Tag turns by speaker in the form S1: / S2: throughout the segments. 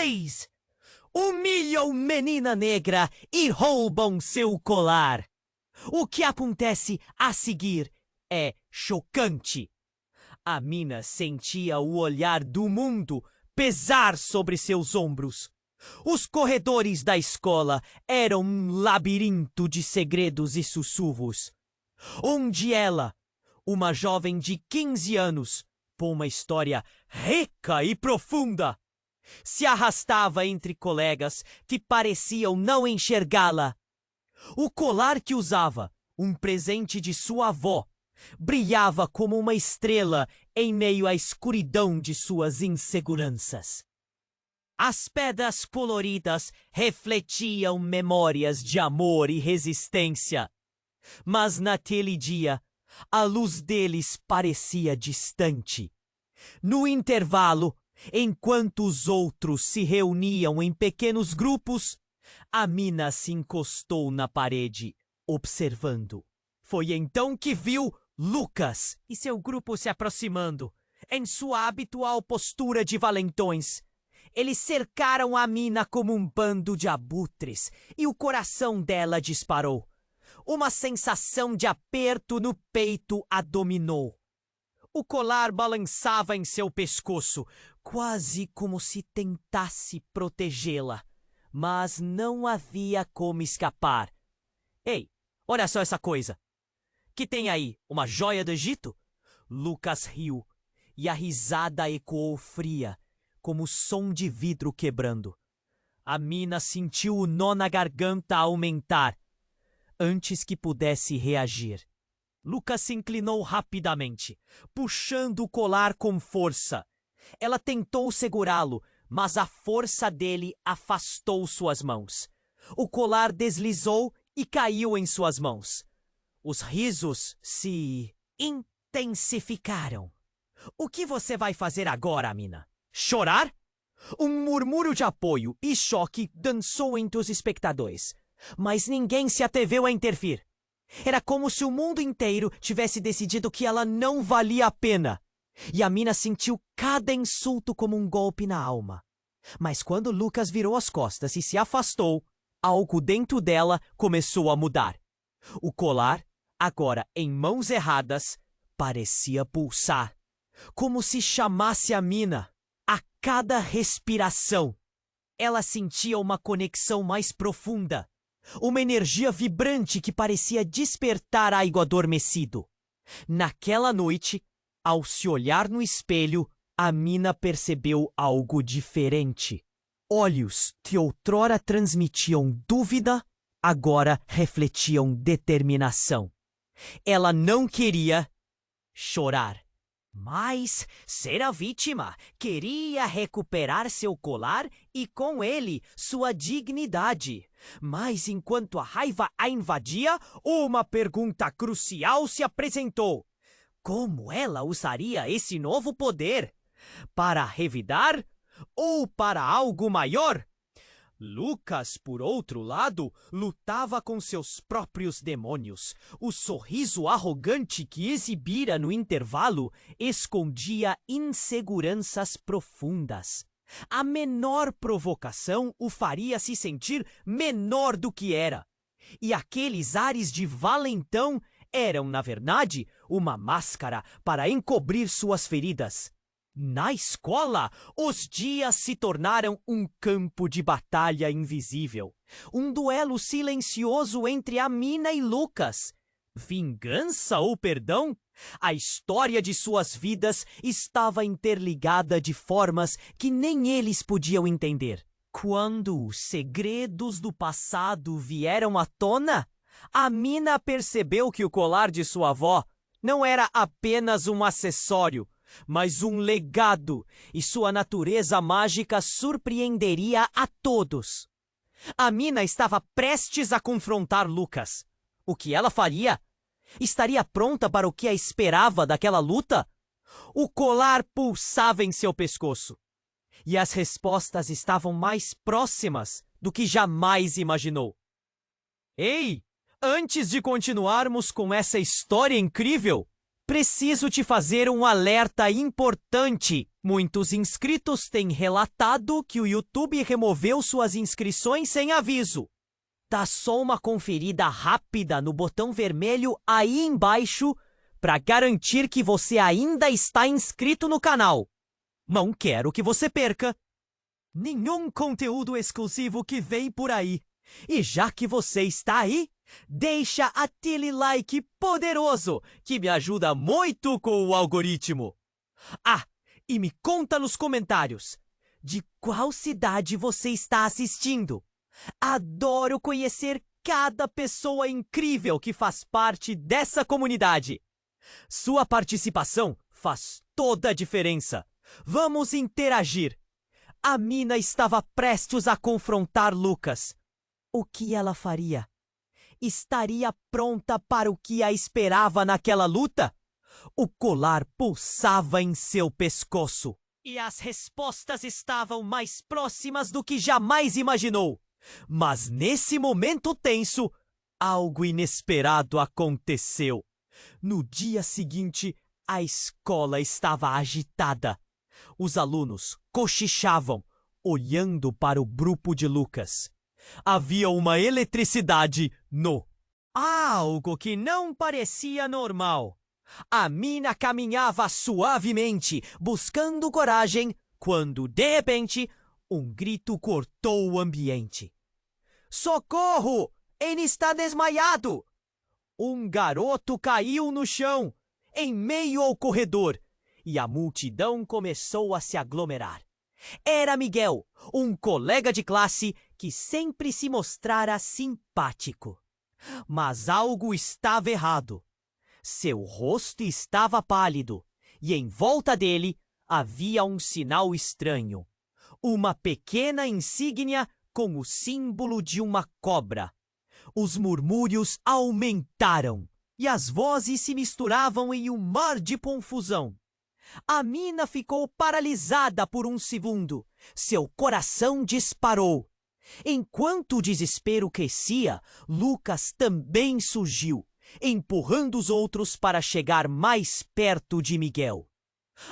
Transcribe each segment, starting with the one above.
S1: dois humilham menina negra e roubam seu colar. O que acontece a seguir é chocante. A mina sentia o olhar do mundo pesar sobre seus ombros. Os corredores da escola eram um labirinto de segredos e sussurros, onde ela, uma jovem de 15 anos, com uma história rica e profunda, se arrastava entre colegas que pareciam não enxergá-la. O colar que usava, um presente de sua avó, brilhava como uma estrela em meio à escuridão de suas inseguranças. As pedras coloridas refletiam memórias de amor e resistência, mas naquele dia a luz deles parecia distante. No intervalo, enquanto os outros se reuniam em pequenos grupos, a mina se encostou na parede, observando. Foi então que viu Lucas e seu grupo se aproximando, em sua habitual postura de valentões. Eles cercaram a mina como um bando de abutres e o coração dela disparou. Uma sensação de aperto no peito a dominou. O colar balançava em seu pescoço, quase como se tentasse protegê-la, mas não havia como escapar. Ei, olha só essa coisa! Que tem aí, uma joia do Egito? Lucas riu, e a risada ecoou fria, como som de vidro quebrando. A mina sentiu o nó na garganta aumentar, antes que pudesse reagir. Lucas se inclinou rapidamente, puxando o colar com força. Ela tentou segurá-lo, mas a força dele afastou suas mãos. O colar deslizou e caiu em suas mãos. Os risos se intensificaram. O que você vai fazer agora, mina? Chorar? Um murmúrio de apoio e choque dançou entre os espectadores, mas ninguém se atreveu a intervir. Era como se o mundo inteiro tivesse decidido que ela não valia a pena. E a mina sentiu cada insulto como um golpe na alma. Mas quando Lucas virou as costas e se afastou, algo dentro dela começou a mudar. O colar, agora em mãos erradas, parecia pulsar, como se chamasse a mina. A cada respiração, ela sentia uma conexão mais profunda, uma energia vibrante que parecia despertar algo adormecido. Naquela noite, ao se olhar no espelho, a mina percebeu algo diferente. Olhos que outrora transmitiam dúvida, agora refletiam determinação. Ela não queria chorar, mas ser a vítima. Queria recuperar seu colar e, com ele, sua dignidade. Mas enquanto a raiva a invadia, uma pergunta crucial se apresentou. Como ela usaria esse novo poder? Para revidar ou para algo maior? Lucas, por outro lado, lutava com seus próprios demônios. O sorriso arrogante que exibira no intervalo escondia inseguranças profundas. A menor provocação o faria se sentir menor do que era. E aqueles ares de valentão eram, na verdade, uma máscara para encobrir suas feridas. Na escola, os dias se tornaram um campo de batalha invisível. Um duelo silencioso entre a mina e Lucas. Vingança ou perdão? A história de suas vidas estava interligada de formas que nem eles podiam entender. Quando os segredos do passado vieram à tona, a mina percebeu que o colar de sua avó não era apenas um acessório, mas um legado, e sua natureza mágica surpreenderia a todos. A mina estava prestes a confrontar Lucas. O que ela faria? Estaria pronta para o que a esperava daquela luta? O colar pulsava em seu pescoço, e as respostas estavam mais próximas do que jamais imaginou. Ei, antes de continuarmos com essa história incrível, Preciso te fazer um alerta importante. Muitos inscritos têm relatado que o YouTube removeu suas inscrições sem aviso. Dá só uma conferida rápida no botão vermelho aí embaixo para garantir que você ainda está inscrito no canal. Não quero que você perca nenhum conteúdo exclusivo que vem por aí. E já que você está aí, deixa aquele like poderoso que me ajuda muito com o algoritmo. Ah, e me conta nos comentários de qual cidade você está assistindo. Adoro conhecer cada pessoa incrível que faz parte dessa comunidade. Sua participação faz toda a diferença. Vamos interagir. A Mina estava prestes a confrontar Lucas. O que ela faria? Estaria pronta para o que a esperava naquela luta? O colar pulsava em seu pescoço. E as respostas estavam mais próximas do que jamais imaginou. Mas nesse momento tenso, algo inesperado aconteceu. No dia seguinte, a escola estava agitada. Os alunos cochichavam, olhando para o grupo de Lucas. Havia uma eletricidade no... Algo que não parecia normal. A Mina caminhava suavemente, buscando coragem, quando, de repente, um grito cortou o ambiente. Socorro! Ele está desmaiado! Um garoto caiu no chão, em meio ao corredor, e a multidão começou a se aglomerar. Era Miguel, um colega de classe que sempre se mostrara simpático. Mas algo estava errado. Seu rosto estava pálido, e em volta dele havia um sinal estranho. Uma pequena insígnia com o símbolo de uma cobra. Os murmúrios aumentaram, e as vozes se misturavam em um mar de confusão. A Mina ficou paralisada por um segundo. Seu coração disparou. Enquanto o desespero crescia, Lucas também surgiu, empurrando os outros para chegar mais perto de Miguel.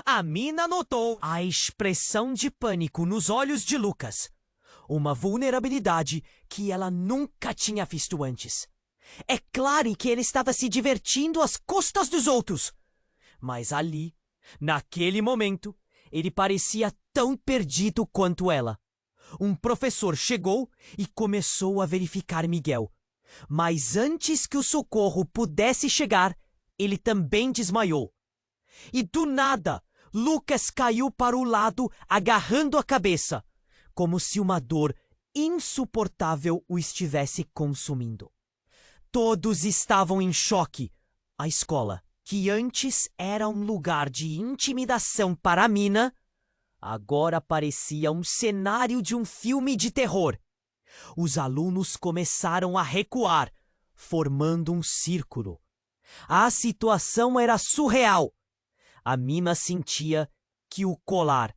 S1: A Mina notou a expressão de pânico nos olhos de Lucas. Uma vulnerabilidade que ela nunca tinha visto antes. É claro que ele estava se divertindo às custas dos outros. Mas ali, naquele momento, ele parecia tão perdido quanto ela. Um professor chegou e começou a verificar Miguel. Mas antes que o socorro pudesse chegar, ele também desmaiou. E do nada, Lucas caiu para o lado, agarrando a cabeça, como se uma dor insuportável o estivesse consumindo. Todos estavam em choque. A escola, que antes era um lugar de intimidação para a Mina, agora parecia um cenário de um filme de terror. Os alunos começaram a recuar, formando um círculo. A situação era surreal. A Mina sentia que o colar,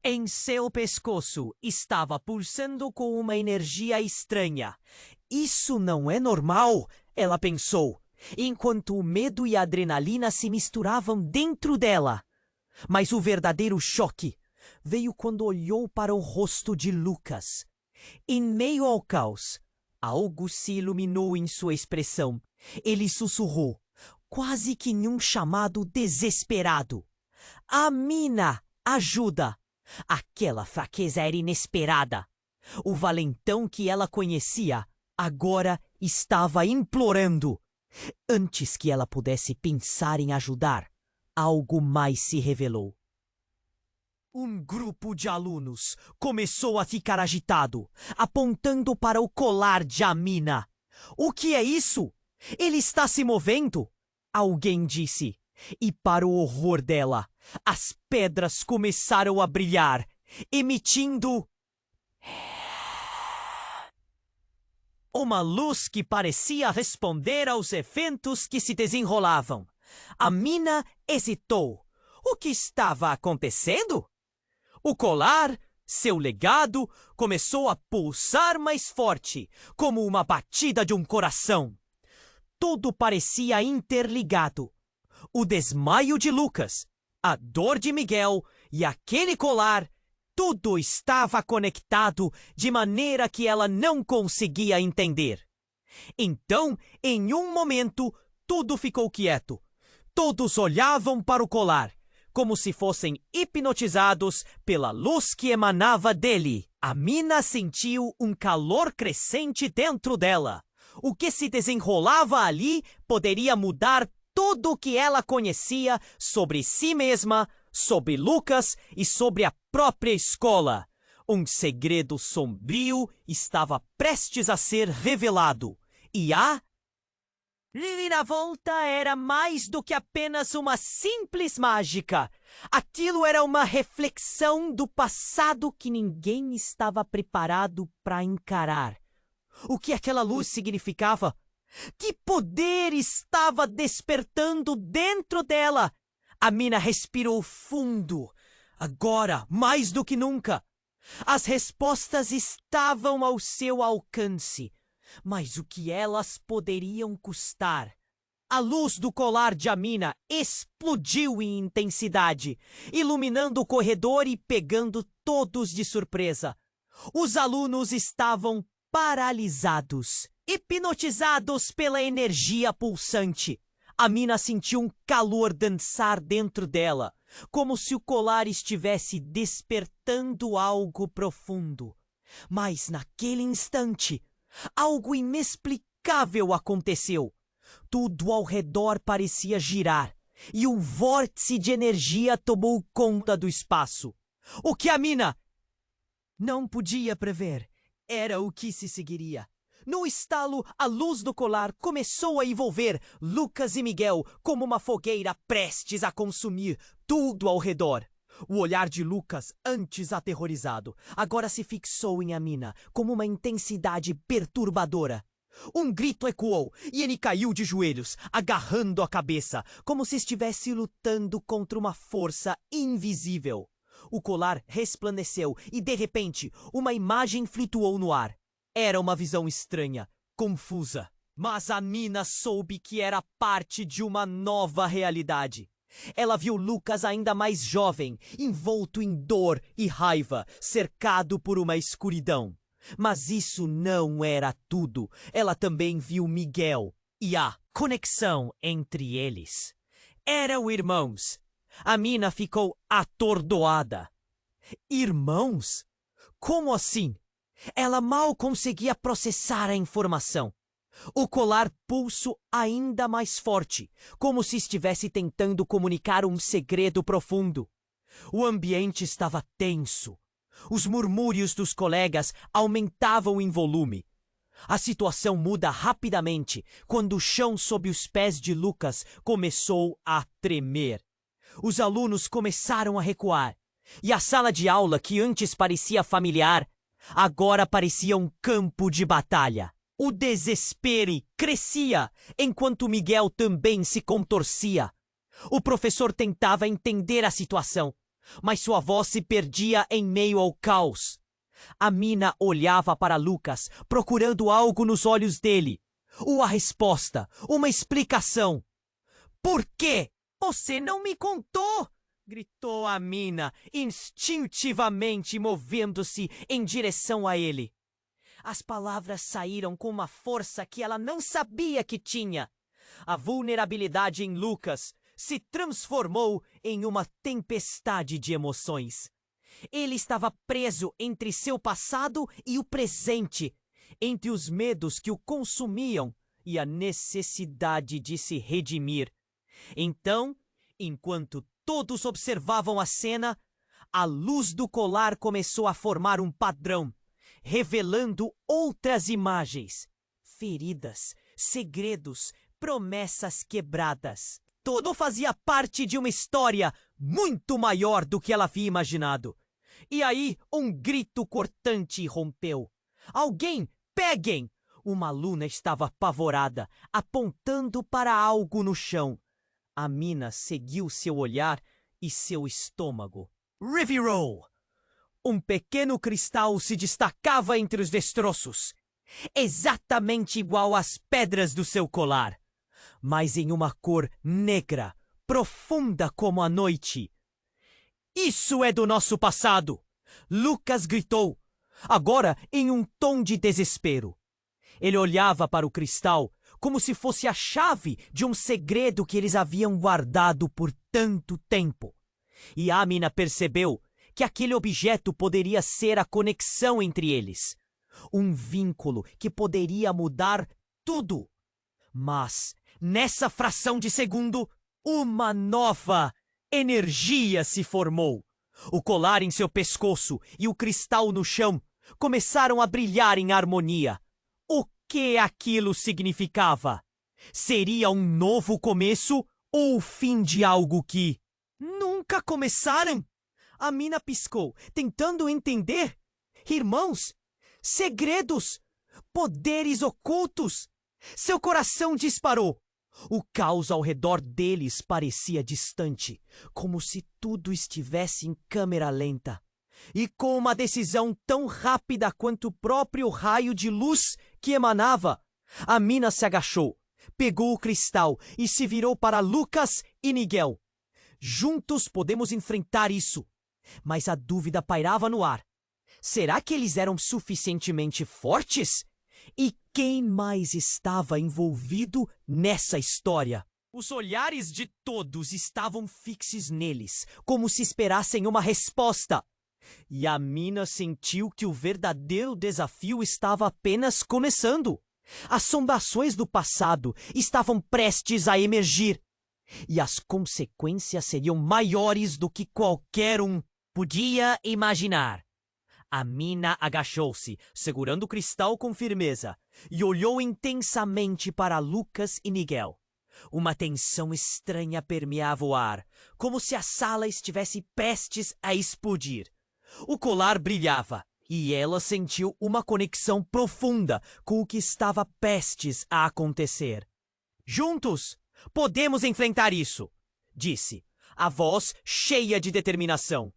S1: em seu pescoço, estava pulsando com uma energia estranha. Isso não é normal, ela pensou, enquanto o medo e a adrenalina se misturavam dentro dela. Mas o verdadeiro choque veio quando olhou para o rosto de Lucas. Em meio ao caos, algo se iluminou em sua expressão. Ele sussurrou, quase que em um chamado desesperado. A Mina, ajuda! Aquela fraqueza era inesperada. O valentão que ela conhecia agora estava implorando. Antes que ela pudesse pensar em ajudar, algo mais se revelou. Um grupo de alunos começou a ficar agitado, apontando para o colar de Amina. O que é isso? Ele está se movendo? Alguém disse. E para o horror dela, as pedras começaram a brilhar, emitindo uma luz que parecia responder aos eventos que se desenrolavam. A Mina hesitou. O que estava acontecendo? O colar, seu legado, começou a pulsar mais forte, como uma batida de um coração. Tudo parecia interligado. O desmaio de Lucas, a dor de Miguel e aquele colar, tudo estava conectado de maneira que ela não conseguia entender. Então, em um momento, tudo ficou quieto. Todos olhavam para o colar, como se fossem hipnotizados pela luz que emanava dele. Amina sentiu um calor crescente dentro dela. O que se desenrolava ali poderia mudar tudo o que ela conhecia sobre si mesma, sobre Lucas e sobre a própria escola. Um segredo sombrio estava prestes a ser revelado. E a reviravolta era mais do que apenas uma simples mágica. Aquilo era uma reflexão do passado que ninguém estava preparado para encarar. O que aquela luz significava? Que poder estava despertando dentro dela? Amina respirou fundo. Agora, mais do que nunca, as respostas estavam ao seu alcance. Mas o que elas poderiam custar? A luz do colar de Amina explodiu em intensidade, iluminando o corredor e pegando todos de surpresa. Os alunos estavam paralisados, hipnotizados pela energia pulsante. Amina sentiu um calor dançar dentro dela, como se o colar estivesse despertando algo profundo. Mas naquele instante, algo inexplicável aconteceu. Tudo ao redor parecia girar, e um vórtice de energia tomou conta do espaço. O que Amina não podia prever era o que se seguiria. No estalo, a luz do colar começou a envolver Lucas e Miguel como uma fogueira prestes a consumir tudo ao redor. O olhar de Lucas, antes aterrorizado, agora se fixou em Amina como uma intensidade perturbadora. Um grito ecoou e ele caiu de joelhos, agarrando a cabeça, como se estivesse lutando contra uma força invisível. O colar resplandeceu e, de repente, uma imagem flutuou no ar. Era uma visão estranha, confusa, mas Amina soube que era parte de uma nova realidade. Ela viu Lucas ainda mais jovem, envolto em dor e raiva, cercado por uma escuridão. Mas isso não era tudo. Ela também viu Miguel e a conexão entre eles. Eram irmãos. Amina ficou atordoada. Irmãos? Como assim? Ela mal conseguia processar a informação. O colar pulso ainda mais forte, como se estivesse tentando comunicar um segredo profundo. O ambiente estava tenso. Os murmúrios dos colegas aumentavam em volume. A situação muda rapidamente quando o chão sob os pés de Lucas começou a tremer. Os alunos começaram a recuar, e a sala de aula, que antes parecia familiar, agora parecia um campo de batalha. O desespero crescia, enquanto Miguel também se contorcia. O professor tentava entender a situação, mas sua voz se perdia em meio ao caos. Amina olhava para Lucas, procurando algo nos olhos dele. Uma resposta, uma explicação. Por quê? Você não me contou! Gritou Amina, instintivamente movendo-se em direção a ele. As palavras saíram com uma força que ela não sabia que tinha. A vulnerabilidade em Lucas se transformou em uma tempestade de emoções. Ele estava preso entre seu passado e o presente, entre os medos que o consumiam e a necessidade de se redimir. Então, enquanto todos observavam a cena, a luz do colar começou a formar um padrão, revelando outras imagens, feridas, segredos, promessas quebradas. Tudo fazia parte de uma história muito maior do que ela havia imaginado. E aí um grito cortante rompeu. Alguém, peguem! Uma aluna estava apavorada, apontando para algo no chão. Amina seguiu seu olhar e seu estômago revirou. Um pequeno cristal se destacava entre os destroços, exatamente igual às pedras do seu colar, mas em uma cor negra, profunda como a noite. Isso é do nosso passado! Lucas gritou, agora em um tom de desespero. Ele olhava para o cristal como se fosse a chave de um segredo que eles haviam guardado por tanto tempo. E Amina percebeu que aquele objeto poderia ser a conexão entre eles. Um vínculo que poderia mudar tudo. Mas, nessa fração de segundo, uma nova energia se formou. O colar em seu pescoço e o cristal no chão começaram a brilhar em harmonia. O que aquilo significava? Seria um novo começo ou o fim de algo que nunca começaram? Amina piscou, tentando entender. Irmãos, segredos, poderes ocultos. Seu coração disparou. O caos ao redor deles parecia distante, como se tudo estivesse em câmera lenta. E com uma decisão tão rápida quanto o próprio raio de luz que emanava, Amina se agachou, pegou o cristal e se virou para Lucas e Nigel. Juntos podemos enfrentar isso. Mas a dúvida pairava no ar. Será que eles eram suficientemente fortes? E quem mais estava envolvido nessa história? Os olhares de todos estavam fixos neles, como se esperassem uma resposta. E Amina sentiu que o verdadeiro desafio estava apenas começando. Assombrações do passado estavam prestes a emergir. E as consequências seriam maiores do que qualquer um podia imaginar. Amina agachou-se, segurando o cristal com firmeza, e olhou intensamente para Lucas e Nigel. Uma tensão estranha permeava o ar, como se a sala estivesse prestes a explodir. O colar brilhava, e ela sentiu uma conexão profunda com o que estava prestes a acontecer. Juntos, podemos enfrentar isso, disse, a voz cheia de determinação.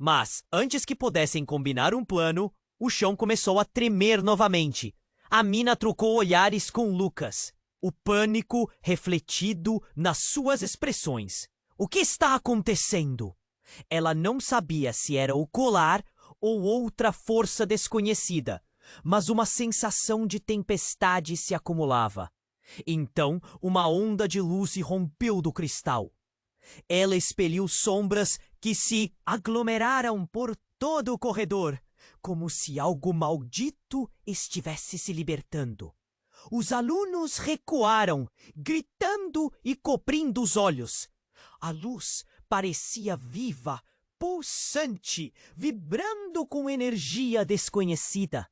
S1: Mas, antes que pudessem combinar um plano, o chão começou a tremer novamente. Amina trocou olhares com Lucas, o pânico refletido nas suas expressões. O que está acontecendo? Ela não sabia se era o colar ou outra força desconhecida, mas uma sensação de tempestade se acumulava. Então, uma onda de luz rompeu do cristal. Ela expeliu sombras que se aglomeraram por todo o corredor, como se algo maldito estivesse se libertando. Os alunos recuaram, gritando e cobrindo os olhos. A luz parecia viva, pulsante, vibrando com energia desconhecida.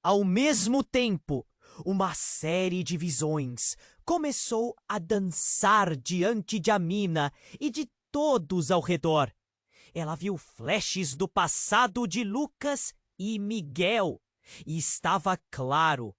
S1: Ao mesmo tempo, uma série de visões começou a dançar diante de Amina e de todos ao redor. Ela viu flashes do passado de Lucas e Miguel, e estava claro.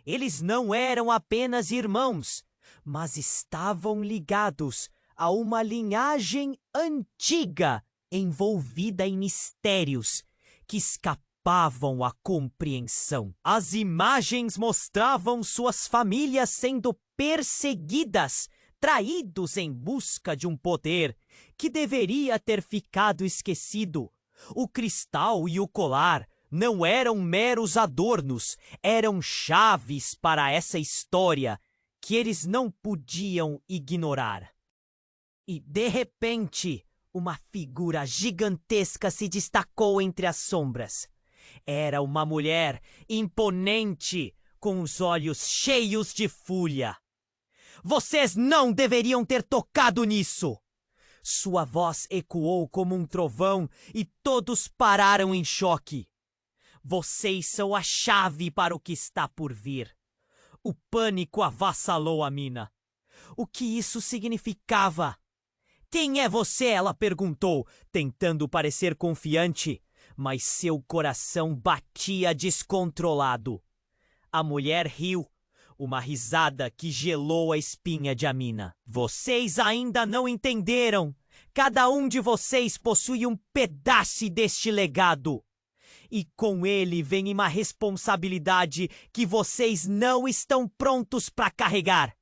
S1: Eles não eram apenas irmãos, mas estavam ligados a uma linhagem antiga envolvida em mistérios que escapavam à compreensão. As imagens mostravam suas famílias sendo perseguidas, traídos em busca de um poder que deveria ter ficado esquecido. O cristal e o colar não eram meros adornos, eram chaves para essa história que eles não podiam ignorar. E, de repente, uma figura gigantesca se destacou entre as sombras. Era uma mulher imponente, com os olhos cheios de fúria. Vocês não deveriam ter tocado nisso! Sua voz ecoou como um trovão e todos pararam em choque. Vocês são a chave para o que está por vir. O pânico avassalou Amina. O que isso significava? Quem é você? Ela perguntou, tentando parecer confiante, mas seu coração batia descontrolado. A mulher riu, uma risada que gelou a espinha de Amina. Vocês ainda não entenderam. Cada um de vocês possui um pedaço deste legado. E com ele vem uma responsabilidade que vocês não estão prontos para carregar.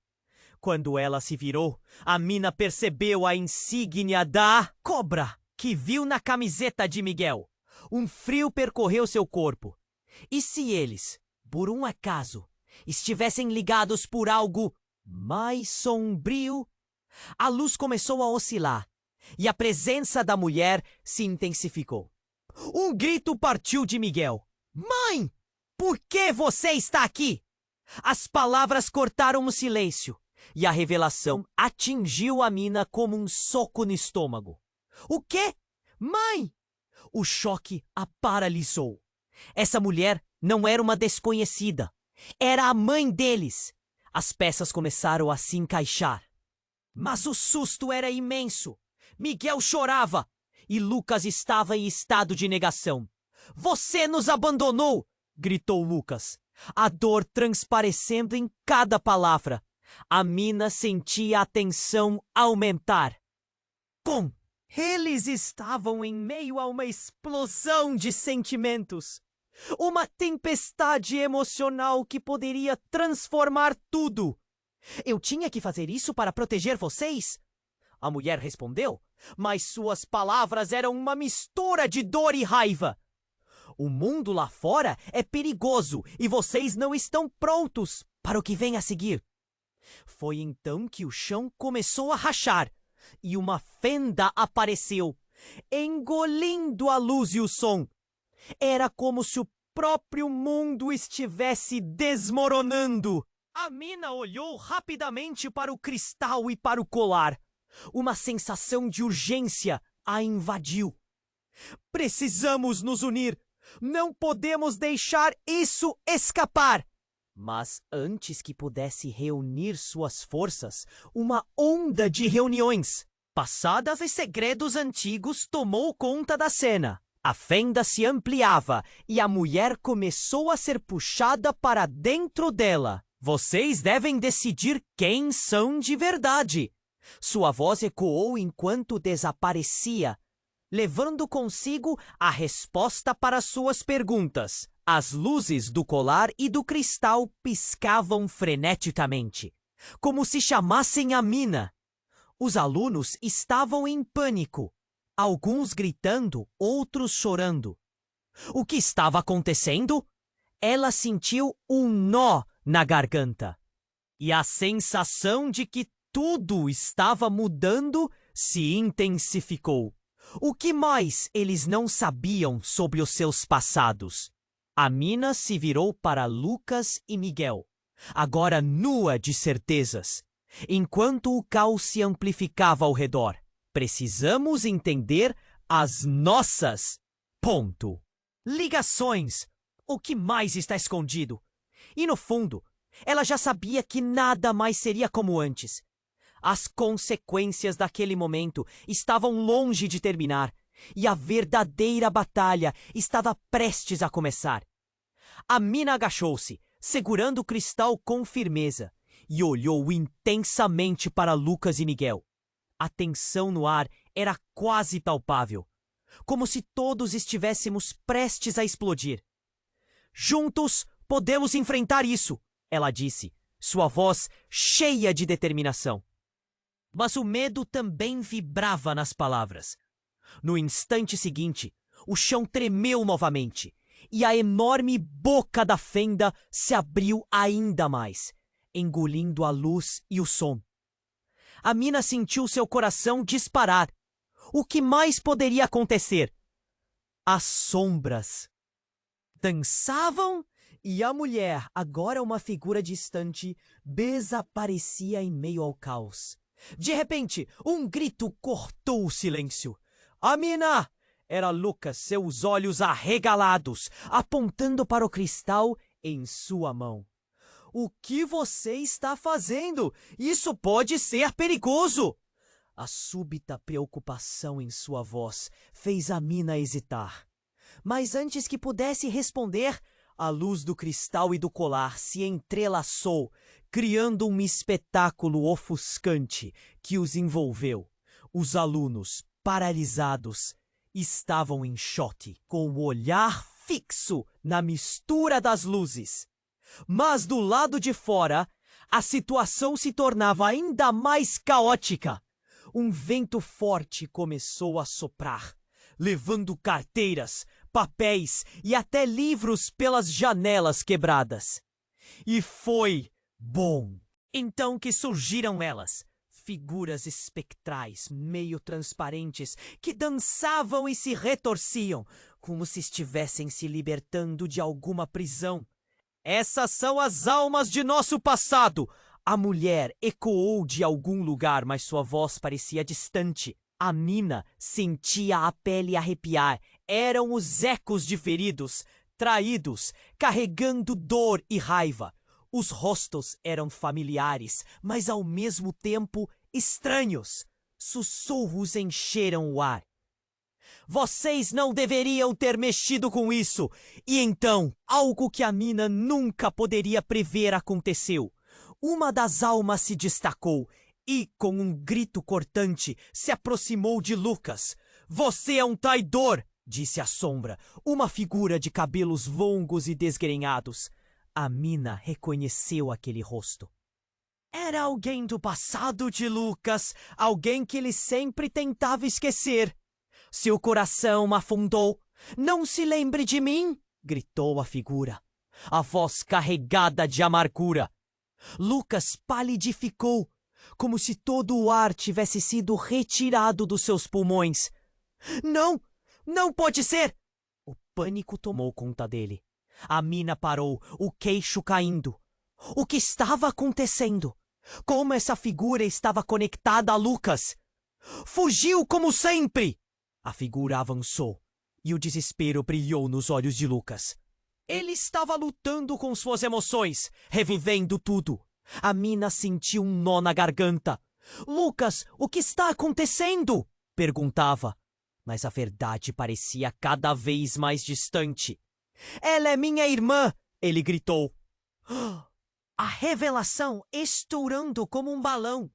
S1: Quando ela se virou, a mina percebeu a insígnia da cobra que viu na camiseta de Miguel. Um frio percorreu seu corpo. E se eles, por um acaso, estivessem ligados por algo mais sombrio? A luz começou a oscilar e a presença da mulher se intensificou. Um grito partiu de Miguel. Mãe, por que você está aqui? As palavras cortaram o silêncio e a revelação atingiu a mina como um soco no estômago. O quê? Mãe! O choque a paralisou. Essa mulher não era uma desconhecida. Era a mãe deles. As peças começaram a se encaixar. Mas o susto era imenso. Miguel chorava e Lucas estava em estado de negação. Você nos abandonou! Gritou Lucas, a dor transparecendo em cada palavra. A mina sentia a tensão aumentar. Pum! Eles estavam em meio a uma explosão de sentimentos. Uma tempestade emocional que poderia transformar tudo. Eu tinha que fazer isso para proteger vocês? A mulher respondeu, mas suas palavras eram uma mistura de dor e raiva. O mundo lá fora é perigoso e vocês não estão prontos para o que vem a seguir. Foi então que o chão começou a rachar e uma fenda apareceu, engolindo a luz e o som. Era como se o próprio mundo estivesse desmoronando. A mina olhou rapidamente para o cristal e para o colar. Uma sensação de urgência a invadiu. Precisamos nos unir. Não podemos deixar isso escapar. Mas antes que pudesse reunir suas forças, uma onda de reuniões, passadas e segredos antigos tomou conta da cena. A fenda se ampliava e a mulher começou a ser puxada para dentro dela. Vocês devem decidir quem são de verdade. Sua voz ecoou enquanto desaparecia, levando consigo a resposta para suas perguntas. As luzes do colar e do cristal piscavam freneticamente, como se chamassem a mina. Os alunos estavam em pânico, alguns gritando, outros chorando. O que estava acontecendo? Ela sentiu um nó na garganta. E a sensação de que tudo estava mudando se intensificou. O que mais eles não sabiam sobre os seus passados? A mina se virou para Lucas e Miguel, agora nua de certezas, enquanto o caos se amplificava ao redor. Precisamos entender as nossas... ligações. O que mais está escondido? E no fundo, ela já sabia que nada mais seria como antes. As consequências daquele momento estavam longe de terminar. E a verdadeira batalha estava prestes a começar. A mina agachou-se, segurando o cristal com firmeza, e olhou intensamente para Lucas e Miguel. A tensão no ar era quase palpável, como se todos estivéssemos prestes a explodir. Juntos podemos enfrentar isso, ela disse, sua voz cheia de determinação. Mas o medo também vibrava nas palavras. No instante seguinte, o chão tremeu novamente e a enorme boca da fenda se abriu ainda mais, engolindo a luz e o som. A mina sentiu seu coração disparar. O que mais poderia acontecer? As sombras dançavam e a mulher, agora uma figura distante, desaparecia em meio ao caos. De repente, um grito cortou o silêncio. A mina! Era Lucas, seus olhos arregalados, apontando para o cristal em sua mão. O que você está fazendo? Isso pode ser perigoso! A súbita preocupação em sua voz fez a mina hesitar. Mas antes que pudesse responder, a luz do cristal e do colar se entrelaçou, criando um espetáculo ofuscante que os envolveu. Os alunos, paralisados, estavam em choque, com o olhar fixo na mistura das luzes. Mas do lado de fora, A situação se tornava ainda mais caótica. Um vento forte começou a soprar, levando carteiras, papéis e até livros pelas janelas quebradas. E foi bom. Então que surgiram elas, figuras espectrais, meio transparentes, que dançavam e se retorciam, como se estivessem se libertando de alguma prisão. Essas são as almas de nosso passado. A mulher ecoou de algum lugar, mas sua voz parecia distante. Amina sentia a pele arrepiar. Eram os ecos de feridos, traídos, carregando dor e raiva. Os rostos eram familiares, mas ao mesmo tempo estranhos. Sussurros encheram o ar. Vocês não deveriam ter mexido com isso. E então, algo que Amina nunca poderia prever aconteceu. Uma das almas se destacou e, com um grito cortante, se aproximou de Lucas. Você é um traidor, disse a sombra, uma figura de cabelos longos e desgrenhados. Amina reconheceu aquele rosto. Era alguém do passado de Lucas, alguém que ele sempre tentava esquecer. Seu coração afundou. Não se lembre de mim, gritou a figura, a voz carregada de amargura. Lucas palidificou, como se todo o ar tivesse sido retirado dos seus pulmões. Não, não pode ser! O pânico tomou conta dele. Amina parou, o queixo caindo. O que estava acontecendo? Como essa figura estava conectada a Lucas? Fugiu como sempre! A figura avançou e o desespero brilhou nos olhos de Lucas. Ele estava lutando com suas emoções, revivendo tudo. Amina sentiu um nó na garganta. Lucas, o que está acontecendo? Perguntava. Mas a verdade parecia cada vez mais distante. Ela é minha irmã! Ele gritou. A revelação estourando como um balão.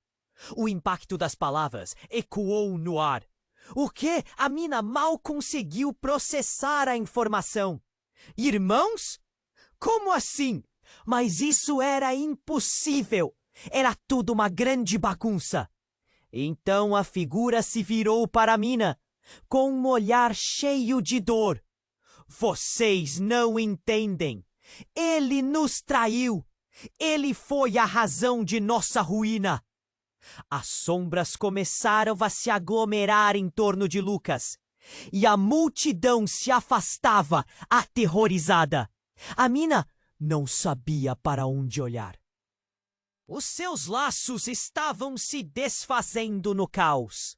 S1: O impacto das palavras ecoou no ar. O que? Amina mal conseguiu processar a informação. Irmãos? Como assim? Mas isso era impossível. Era tudo uma grande bagunça. Então a figura se virou para Amina, com um olhar cheio de dor. Vocês não entendem. Ele nos traiu. Ele foi a razão de nossa ruína. As sombras começaram a se aglomerar em torno de Lucas, e a multidão se afastava, aterrorizada. Amina não sabia para onde olhar. Os seus laços estavam se desfazendo no caos.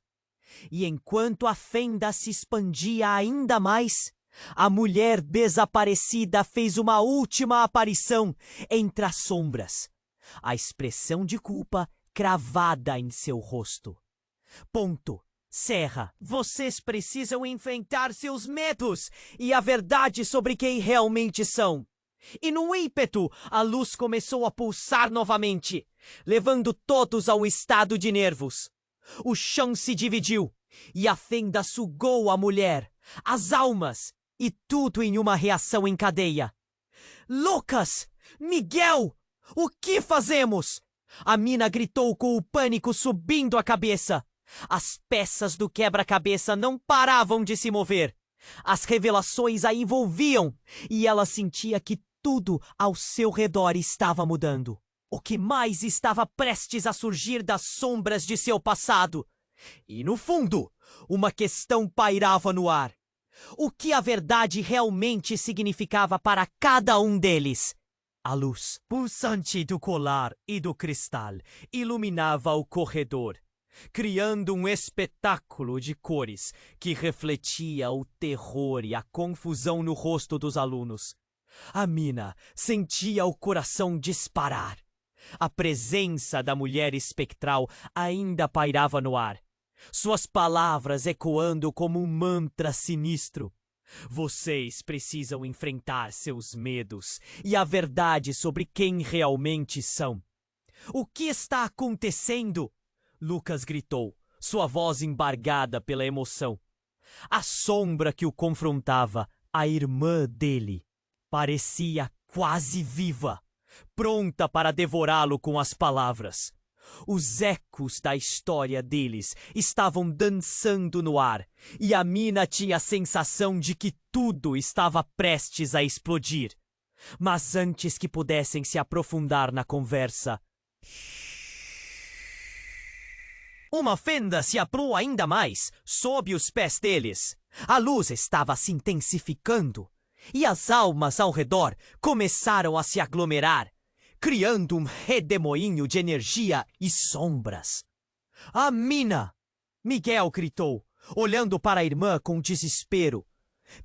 S1: E enquanto a fenda se expandia ainda mais, a mulher desaparecida fez uma última aparição entre as sombras. A expressão de culpa cravada em seu rosto. Ponto. Serra, vocês precisam enfrentar seus medos e a verdade sobre quem realmente são. E num ímpeto, a luz começou a pulsar novamente, levando todos ao estado de nervos. O chão se dividiu e a fenda sugou a mulher, as almas e tudo em uma reação em cadeia. Lucas! Miguel! O que fazemos? Amina gritou com o pânico subindo a cabeça. As peças do quebra-cabeça não paravam de se mover. As revelações a envolviam e ela sentia que tudo ao seu redor estava mudando. O que mais estava prestes a surgir das sombras de seu passado? E no fundo, uma questão pairava no ar. O que a verdade realmente significava para cada um deles? A luz pulsante do colar e do cristal iluminava o corredor, criando um espetáculo de cores que refletia o terror e a confusão no rosto dos alunos. Amina sentia o coração disparar. A presença da mulher espectral ainda pairava no ar, suas palavras ecoando como um mantra sinistro. Vocês precisam enfrentar seus medos e a verdade sobre quem realmente são. O que está acontecendo? Lucas gritou, sua voz embargada pela emoção. A sombra que o confrontava, a irmã dele, parecia quase viva. pronta para devorá-lo com as palavras. Os ecos da história deles estavam dançando no ar, e a mina tinha a sensação de que tudo estava prestes a explodir. Mas antes que pudessem se aprofundar na conversa, uma fenda se abriu ainda mais sob os pés deles. A luz estava se intensificando, e as almas ao redor começaram a se aglomerar, criando um redemoinho de energia e sombras. A mina! Miguel gritou, olhando para a irmã com desespero.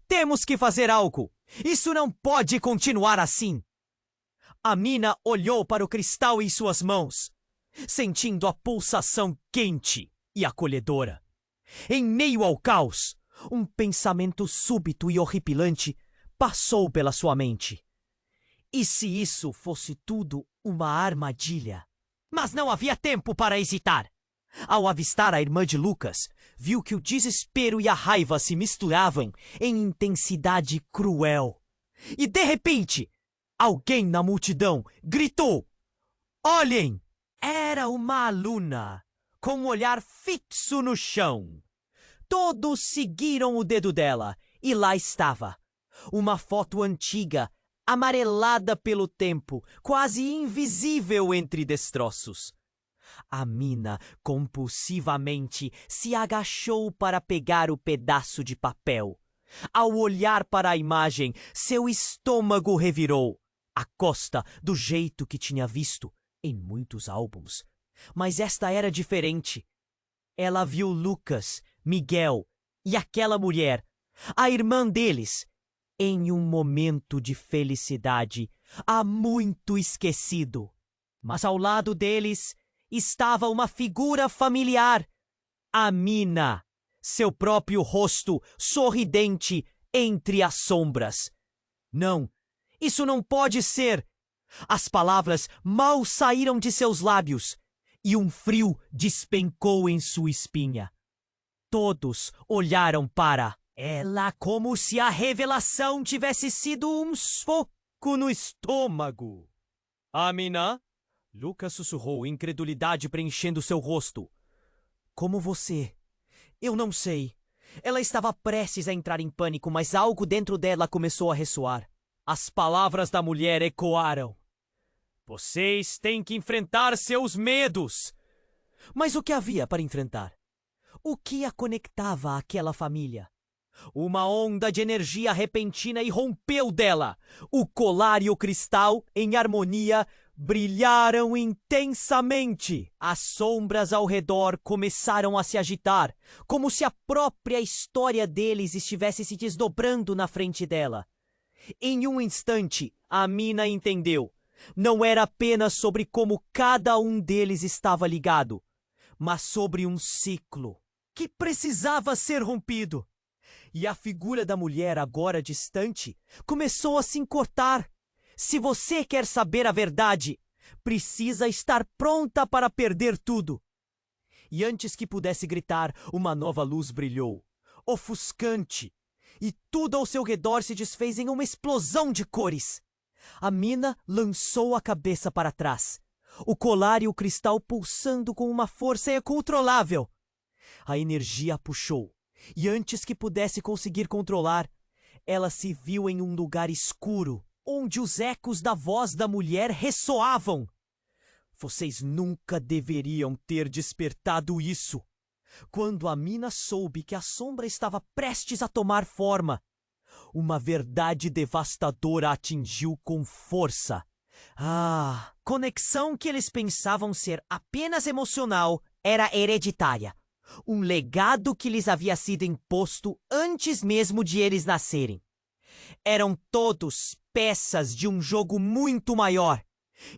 S1: Temos que fazer algo! Isso não pode continuar assim! A mina olhou para o cristal em suas mãos, sentindo a pulsação quente e acolhedora. Em meio ao caos, um pensamento súbito e horripilante passou pela sua mente. E se isso fosse tudo uma armadilha? Mas não havia tempo para hesitar. Ao avistar a irmã de Lucas, viu que o desespero e a raiva se misturavam em intensidade cruel. E de repente, alguém na multidão gritou: Olhem! Era uma aluna, com um olhar fixo no chão. Todos seguiram o dedo dela, e lá estava. Uma foto antiga, amarelada pelo tempo, quase invisível entre destroços. A mina compulsivamente se agachou para pegar o pedaço de papel. Ao olhar para a imagem, seu estômago revirou, à costa do jeito que tinha visto em muitos álbuns. Mas esta era diferente. Ela viu Lucas, Miguel e aquela mulher, a irmã deles, em um momento de felicidade há muito esquecido. Mas ao lado deles estava uma figura familiar, a mina, seu próprio rosto sorridente entre as sombras. Não, isso não pode ser! As palavras mal saíram de seus lábios e um frio despencou em sua espinha. Todos olharam para ela como se a revelação tivesse sido um soco no estômago. Amina? Lucas sussurrou, incredulidade preenchendo seu rosto. Como você? Eu não sei. Ela estava prestes a entrar em pânico, mas algo dentro dela começou a ressoar. As palavras da mulher ecoaram. Vocês têm que enfrentar seus medos. Mas o que havia para enfrentar? O que a conectava àquela família? Uma onda de energia repentina irrompeu dela. O colar e o cristal, em harmonia, brilharam intensamente. As sombras ao redor começaram a se agitar, como se a própria história deles estivesse se desdobrando na frente dela. Em um instante, a mina entendeu. Não era apenas sobre como cada um deles estava ligado, mas sobre um ciclo que precisava ser rompido. E a figura da mulher, agora distante, começou a se encurtar. Se você quer saber a verdade, precisa estar pronta para perder tudo. E antes que pudesse gritar, uma nova luz brilhou, ofuscante, e tudo ao seu redor se desfez em uma explosão de cores. A mina lançou a cabeça para trás, o colar e o cristal pulsando com uma força incontrolável. A energia a puxou, e antes que pudesse conseguir controlar, ela se viu em um lugar escuro, onde os ecos da voz da mulher ressoavam. Vocês nunca deveriam ter despertado isso. Quando a mina soube que a sombra estava prestes a tomar forma, uma verdade devastadora a atingiu com força. A conexão que eles pensavam ser apenas emocional era hereditária. Um legado que lhes havia sido imposto antes mesmo de eles nascerem. Eram todos peças de um jogo muito maior.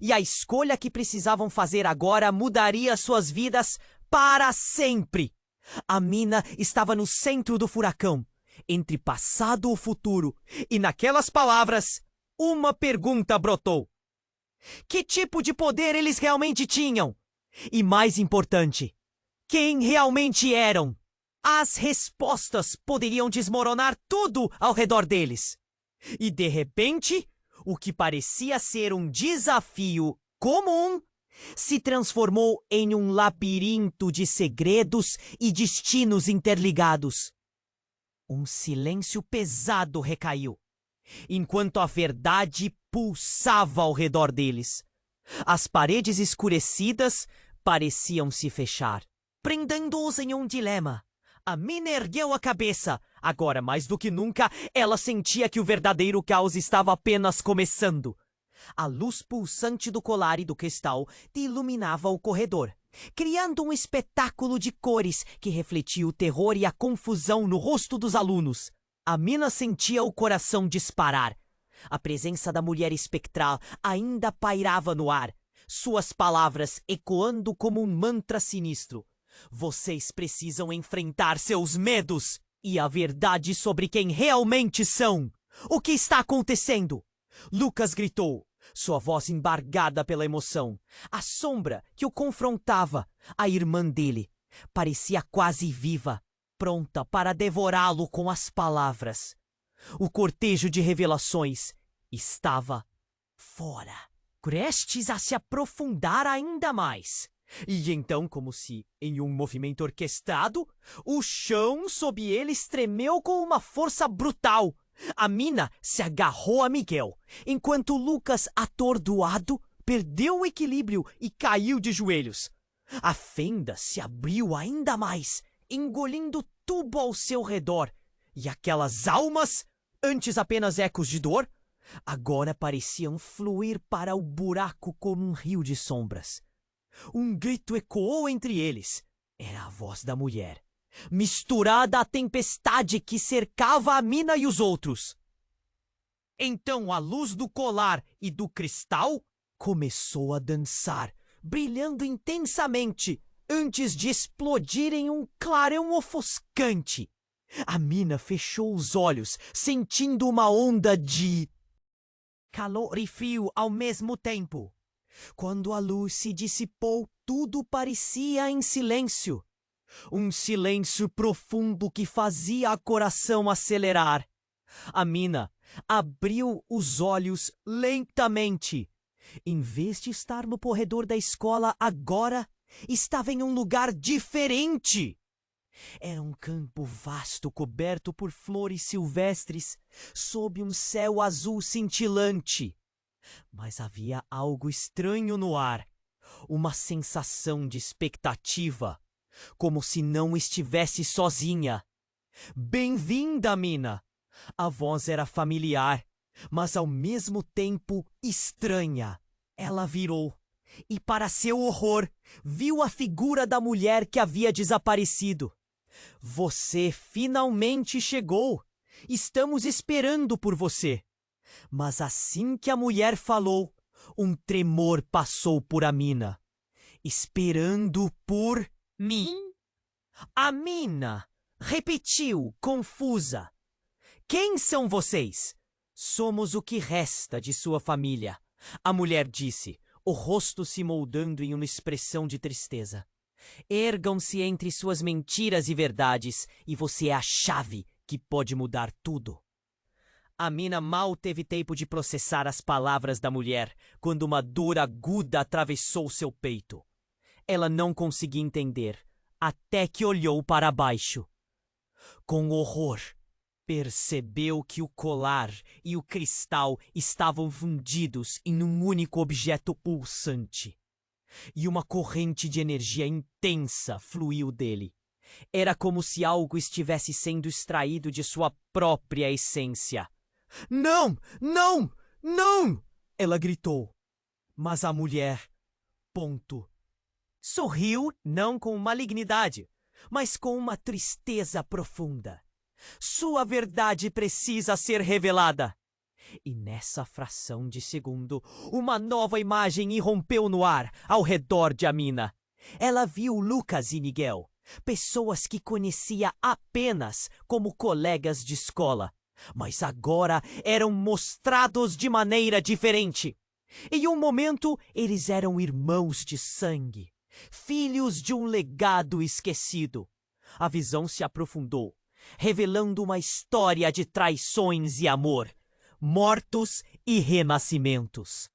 S1: E a escolha que precisavam fazer agora mudaria suas vidas para sempre. A mina estava no centro do furacão, entre passado e futuro, e naquelas palavras, uma pergunta brotou. Que tipo de poder eles realmente tinham? E mais importante, quem realmente eram? As respostas poderiam desmoronar tudo ao redor deles. E de repente, O que parecia ser um desafio comum se transformou em um labirinto de segredos e destinos interligados. Um silêncio pesado recaiu, enquanto a verdade pulsava ao redor deles. As paredes escurecidas pareciam se fechar, prendendo-os em um dilema. A mina ergueu a cabeça. Agora, mais do que nunca, ela sentia que o verdadeiro caos estava apenas começando. A luz pulsante do colar e do cristal iluminava o corredor, criando um espetáculo de cores que refletia o terror e a confusão no rosto dos alunos. A mina sentia o coração disparar. A presença da mulher espectral ainda pairava no ar, suas palavras ecoando como um mantra sinistro. Vocês precisam enfrentar seus medos e a verdade sobre quem realmente são. O que está acontecendo? Lucas gritou, sua voz embargada pela emoção. A sombra que o confrontava, a irmã dele, parecia quase viva, pronta para devorá-lo com as palavras. O cortejo de revelações estava fora, prestes a se aprofundar ainda mais. E então, como se em um movimento orquestrado, o chão sob eles tremeu com uma força brutal. A mina se agarrou a Miguel, enquanto Lucas, atordoado, perdeu o equilíbrio e caiu de joelhos. A fenda se abriu ainda mais, engolindo tudo ao seu redor, e aquelas almas, antes apenas ecos de dor, agora pareciam fluir para o buraco como um rio de sombras. Um grito ecoou entre eles. Era a voz da mulher, misturada à tempestade que cercava a mina e os outros. Então a luz do colar e do cristal começou a dançar, brilhando intensamente, antes de explodir em um clarão ofuscante. A mina fechou os olhos, sentindo uma onda de calor e frio ao mesmo tempo. Quando a luz se dissipou, tudo parecia em silêncio. Um silêncio profundo que fazia o coração acelerar. A mina abriu os olhos lentamente. Em vez de estar no corredor da escola agora, estava em um lugar diferente. Era um campo vasto coberto por flores silvestres, sob um céu azul cintilante. Mas havia algo estranho no ar, uma sensação de expectativa, como se não estivesse sozinha. Bem-vinda, mina! A voz era familiar, mas ao mesmo tempo estranha. Ela virou e, para seu horror, viu a figura da mulher que havia desaparecido. Você finalmente chegou! Estamos esperando por você! Mas assim que a mulher falou, um tremor passou por a mina. Esperando por mim? A mina repetiu, confusa. Quem são vocês? Somos o que resta de sua família, a mulher disse, o rosto se moldando em uma expressão de tristeza. Ergam-se entre suas mentiras e verdades, e você é a chave que pode mudar tudo. A mina mal teve tempo de processar as palavras da mulher quando uma dor aguda atravessou seu peito. Ela não conseguia entender, até que olhou para baixo. Com horror, percebeu que o colar e o cristal estavam fundidos em um único objeto pulsante. E uma corrente de energia intensa fluiu dele. Era como se algo estivesse sendo extraído de sua própria essência. Não! Não! Não! Ela gritou. Mas a mulher, sorriu não com malignidade, mas com uma tristeza profunda. Sua verdade precisa ser revelada. E nessa fração de segundo, uma nova imagem irrompeu no ar ao redor de Amina. Ela viu Lucas e Miguel, pessoas que conhecia apenas como colegas de escola, mas agora eram mostrados de maneira diferente. Em um momento, eles eram irmãos de sangue, filhos de um legado esquecido. A visão se aprofundou, revelando uma história de traições e amor, mortos e renascimentos.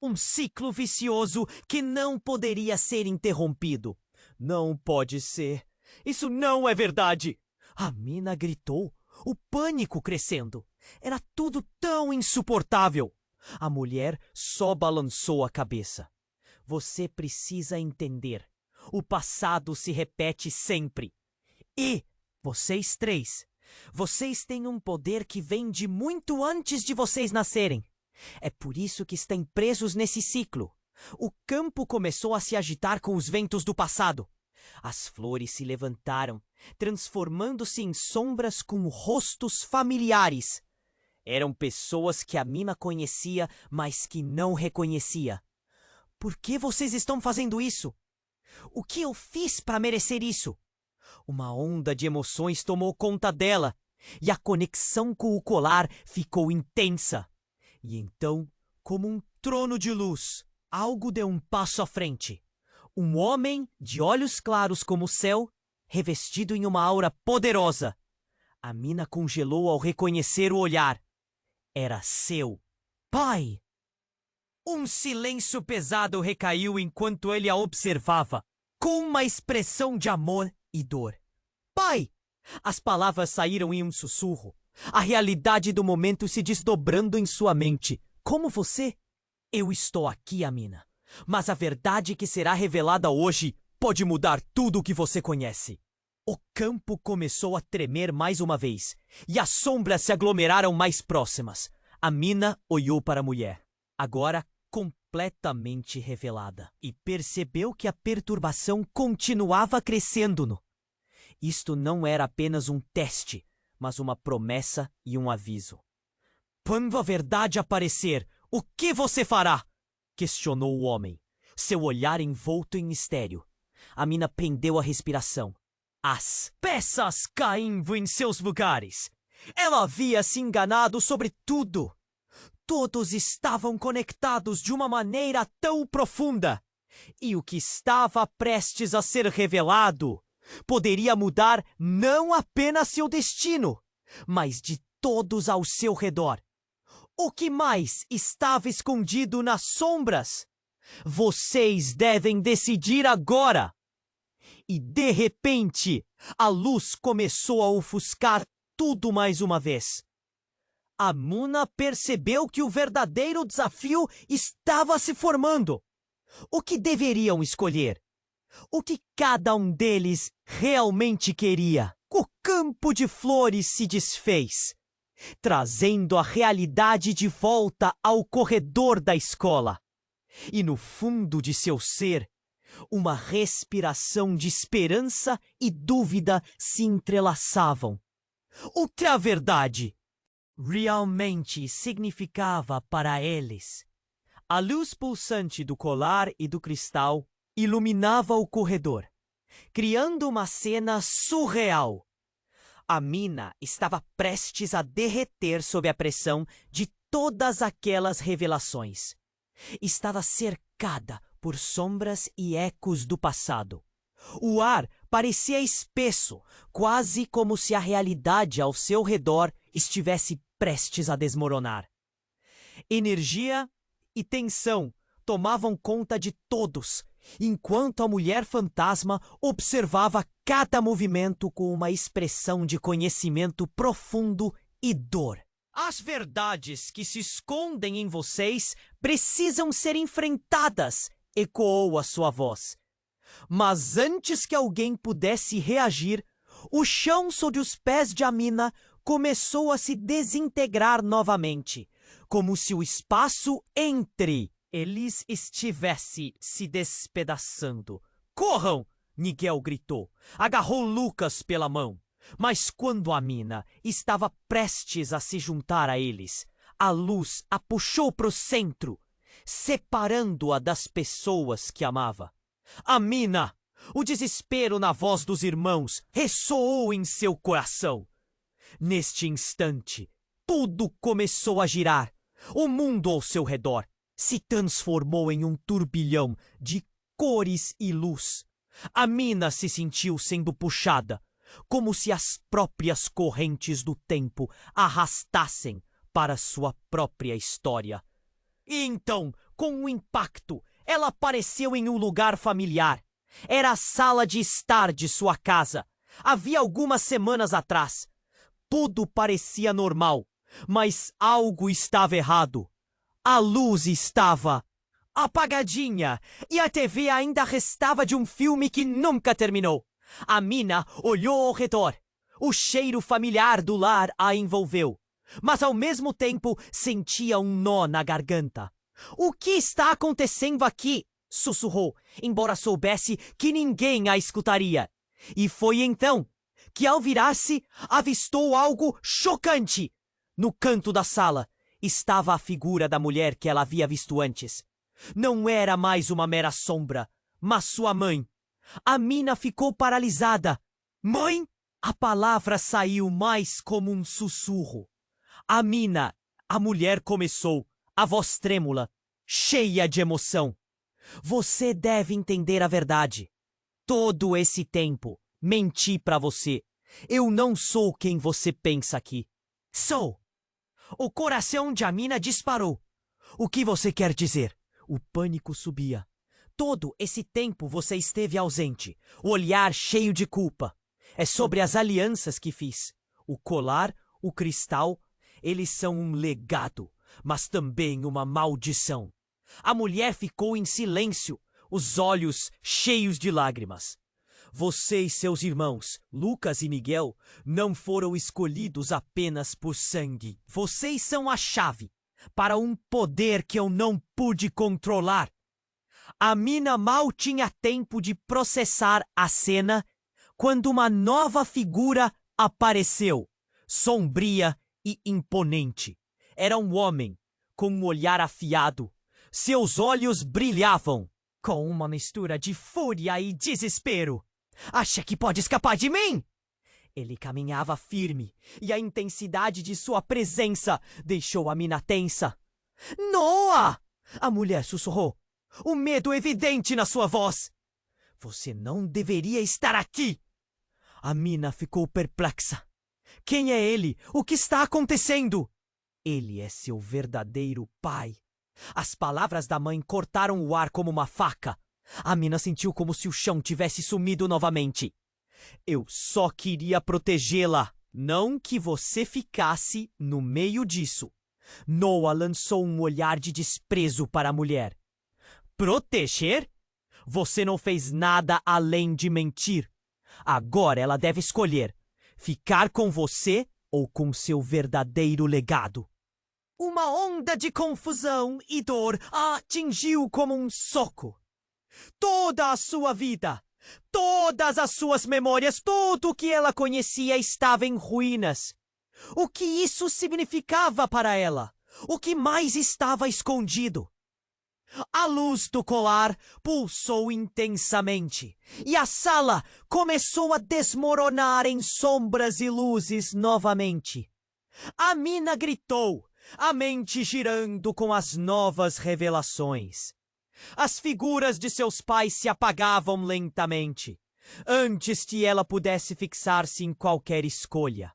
S1: Um ciclo vicioso que não poderia ser interrompido. Não pode ser. Isso não é verdade! Amina gritou, o pânico crescendo. Era tudo tão insuportável. A mulher só balançou a cabeça. Você precisa entender. O passado se repete sempre. E vocês três, vocês têm um poder que vem de muito antes de vocês nascerem. É por isso que estão presos nesse ciclo. O campo começou a se agitar com os ventos do passado. As flores se levantaram, transformando-se em sombras com rostos familiares. Eram pessoas que Amina conhecia, mas que não reconhecia. Por que vocês estão fazendo isso? O que eu fiz para merecer isso? Uma onda de emoções tomou conta dela, e a conexão com o colar ficou intensa. E então, como um trono de luz, algo deu um passo à frente. Um homem de olhos claros como o céu, revestido em uma aura poderosa. Amina congelou ao reconhecer o olhar. Era seu pai. Um silêncio pesado recaiu enquanto ele a observava, com uma expressão de amor e dor. Pai! As palavras saíram em um sussurro, a realidade do momento se desdobrando em sua mente. Como você? Eu estou aqui, Amina. Mas a verdade que será revelada hoje pode mudar tudo o que você conhece. O campo começou a tremer mais uma vez, e as sombras se aglomeraram mais próximas. Amina olhou para a mulher, agora completamente revelada, e percebeu que a perturbação continuava crescendo-no. Isto não era apenas um teste, mas uma promessa e um aviso. Quando a verdade aparecer, o que você fará? Questionou o homem, seu olhar envolto em mistério. Amina prendeu a respiração. As peças caindo em seus lugares. Ela havia se enganado sobre tudo. Todos estavam conectados de uma maneira tão profunda. E o que estava prestes a ser revelado poderia mudar não apenas seu destino, mas de todos ao seu redor. O que mais estava escondido nas sombras? Vocês devem decidir agora. E, de repente, a luz começou a ofuscar tudo mais uma vez. Amina percebeu que o verdadeiro desafio estava se formando. O que deveriam escolher? O que cada um deles realmente queria? O campo de flores se desfez, trazendo a realidade de volta ao corredor da escola. E no fundo de seu ser, uma respiração de esperança e dúvida se entrelaçavam. O que a verdade realmente significava para eles? A luz pulsante do colar e do cristal iluminava o corredor, criando uma cena surreal. Amina estava prestes a derreter sob a pressão de todas aquelas revelações. Estava cercada por sombras e ecos do passado. O ar parecia espesso, quase como se a realidade ao seu redor estivesse prestes a desmoronar. Energia e tensão tomavam conta de todos, enquanto a mulher fantasma observava cada movimento com uma expressão de conhecimento profundo e dor. As verdades que se escondem em vocês precisam ser enfrentadas, ecoou a sua voz. Mas antes que alguém pudesse reagir, o chão sob os pés de Amina começou a se desintegrar novamente, como se o espaço entre eles estivesse se despedaçando. Corram! Miguel gritou. Agarrou Lucas pela mão. Mas quando Amina estava prestes a se juntar a eles, a luz a puxou para o centro, separando-a das pessoas que amava. Amina! O desespero na voz dos irmãos ressoou em seu coração. Neste instante, tudo começou a girar. O mundo ao seu redor se transformou em um turbilhão de cores e luz. Amina se sentiu sendo puxada, como se as próprias correntes do tempo a arrastassem para sua própria história. E então, com um impacto, ela apareceu em um lugar familiar. Era a sala de estar de sua casa. Havia algumas semanas atrás. Tudo parecia normal, mas algo estava errado. A luz estava apagadinha e a TV ainda restava de um filme que nunca terminou. A mina olhou ao redor. O cheiro familiar do lar a envolveu, mas ao mesmo tempo sentia um nó na garganta. O que está acontecendo aqui? Sussurrou, embora soubesse que ninguém a escutaria. E foi então que, ao virar-se, avistou algo chocante. No canto da sala estava a figura da mulher que ela havia visto antes. Não era mais uma mera sombra, mas sua mãe. A mina ficou paralisada. Mãe? A palavra saiu mais como um sussurro. A mina, a mulher começou, a voz trêmula, cheia de emoção. Você deve entender a verdade. Todo esse tempo, menti pra você. Eu não sou quem você pensa aqui. Sou. O coração de Amina disparou. O que você quer dizer? O pânico subia. Todo esse tempo você esteve ausente, o olhar cheio de culpa. É sobre as alianças que fiz. O colar, o cristal, eles são um legado, mas também uma maldição. A mulher ficou em silêncio, os olhos cheios de lágrimas. Você e seus irmãos, Lucas e Miguel, não foram escolhidos apenas por sangue. Vocês são a chave para um poder que eu não pude controlar. A mina mal tinha tempo de processar a cena quando uma nova figura apareceu, sombria e imponente. Era um homem, com um olhar afiado. Seus olhos brilhavam, com uma mistura de fúria e desespero. Acha que pode escapar de mim? Ele caminhava firme, e a intensidade de sua presença deixou a mina tensa. Noah! A mulher sussurrou, o medo evidente na sua voz. Você não deveria estar aqui. A mina ficou perplexa. Quem é ele? O que está acontecendo? Ele é seu verdadeiro pai. As palavras da mãe cortaram o ar como uma faca. A mina sentiu como se o chão tivesse sumido novamente. Eu só queria protegê-la, não que você ficasse no meio disso. Noah lançou um olhar de desprezo para a mulher. Proteger? Você não fez nada além de mentir. Agora ela deve escolher ficar com você ou com seu verdadeiro legado. Uma onda de confusão e dor a atingiu como um soco. Toda a sua vida, todas as suas memórias, tudo o que ela conhecia estava em ruínas. O que isso significava para ela? O que mais estava escondido? A luz do colar pulsou intensamente e a sala começou a desmoronar em sombras e luzes novamente. A mina gritou, a mente girando com as novas revelações. As figuras de seus pais se apagavam lentamente, antes que ela pudesse fixar-se em qualquer escolha.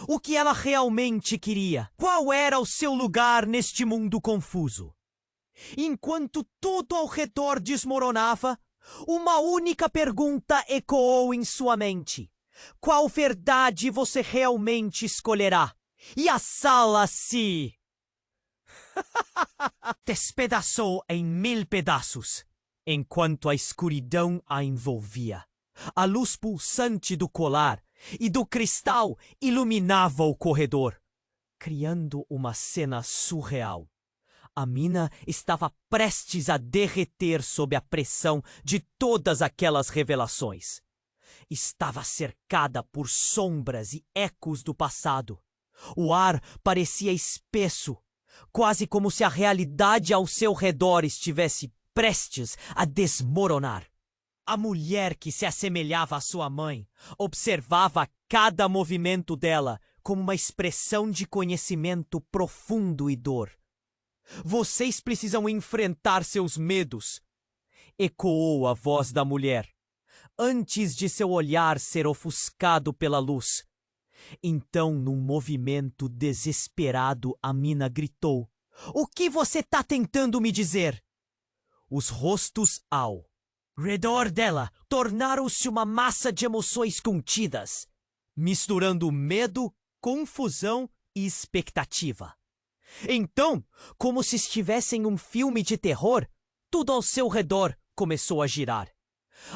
S1: O que ela realmente queria? Qual era o seu lugar neste mundo confuso? Enquanto tudo ao redor desmoronava, uma única pergunta ecoou em sua mente. Qual verdade você realmente escolherá? E a sala se despedaçou em 1000 pedaços, enquanto a escuridão a envolvia. A luz pulsante do colar e do cristal iluminava o corredor, criando uma cena surreal. A mina estava prestes a derreter sob a pressão de todas aquelas revelações. Estava cercada por sombras e ecos do passado. O ar parecia espesso, quase como se a realidade ao seu redor estivesse prestes a desmoronar. A mulher que se assemelhava à sua mãe observava cada movimento dela como uma expressão de conhecimento profundo e dor. Vocês precisam enfrentar seus medos, ecoou a voz da mulher, antes de seu olhar ser ofuscado pela luz. Então, num movimento desesperado, Amina gritou: "O que você tá tentando me dizer?" Os rostos ao redor dela tornaram-se uma massa de emoções contidas, misturando medo, confusão e expectativa. Então, como se estivesse em um filme de terror, tudo ao seu redor começou a girar.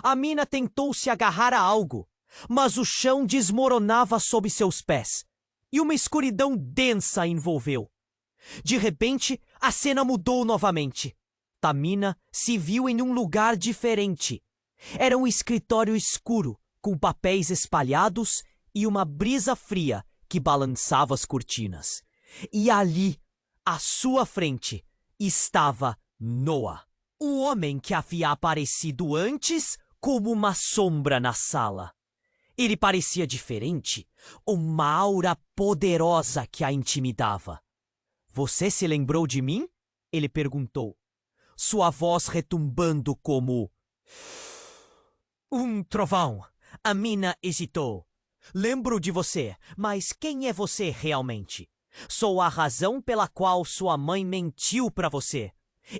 S1: Amina tentou se agarrar a algo, mas o chão desmoronava sob seus pés, e uma escuridão densa a envolveu. De repente, a cena mudou novamente. Amina se viu em um lugar diferente. Era um escritório escuro, com papéis espalhados e uma brisa fria que balançava as cortinas. E ali, à sua frente, estava Noah, o homem que havia aparecido antes como uma sombra na sala. Ele parecia diferente, uma aura poderosa que a intimidava. "Você se lembrou de mim?" ele perguntou, sua voz retumbando como um trovão. Amina hesitou. "Lembro de você, mas quem é você realmente?" "Sou a razão pela qual sua mãe mentiu para você."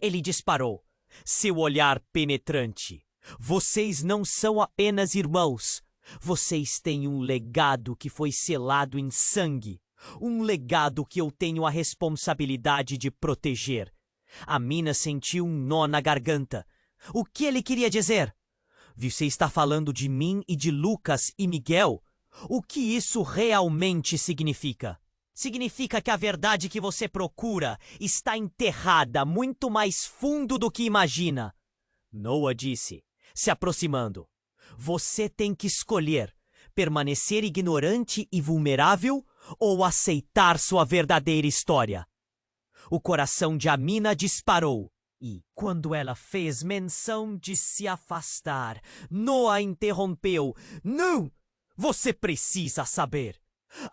S1: Ele disparou, seu olhar penetrante. "Vocês não são apenas irmãos. Vocês têm um legado que foi selado em sangue. Um legado que eu tenho a responsabilidade de proteger." Amina sentiu um nó na garganta. O que ele queria dizer? "Você está falando de mim e de Lucas e Miguel? O que isso realmente significa?" "Significa que a verdade que você procura está enterrada muito mais fundo do que imagina." Noah disse, se aproximando. "Você tem que escolher permanecer ignorante e vulnerável ou aceitar sua verdadeira história." O coração de Amina disparou. E, quando ela fez menção de se afastar, Noah interrompeu. "Não! Você precisa saber.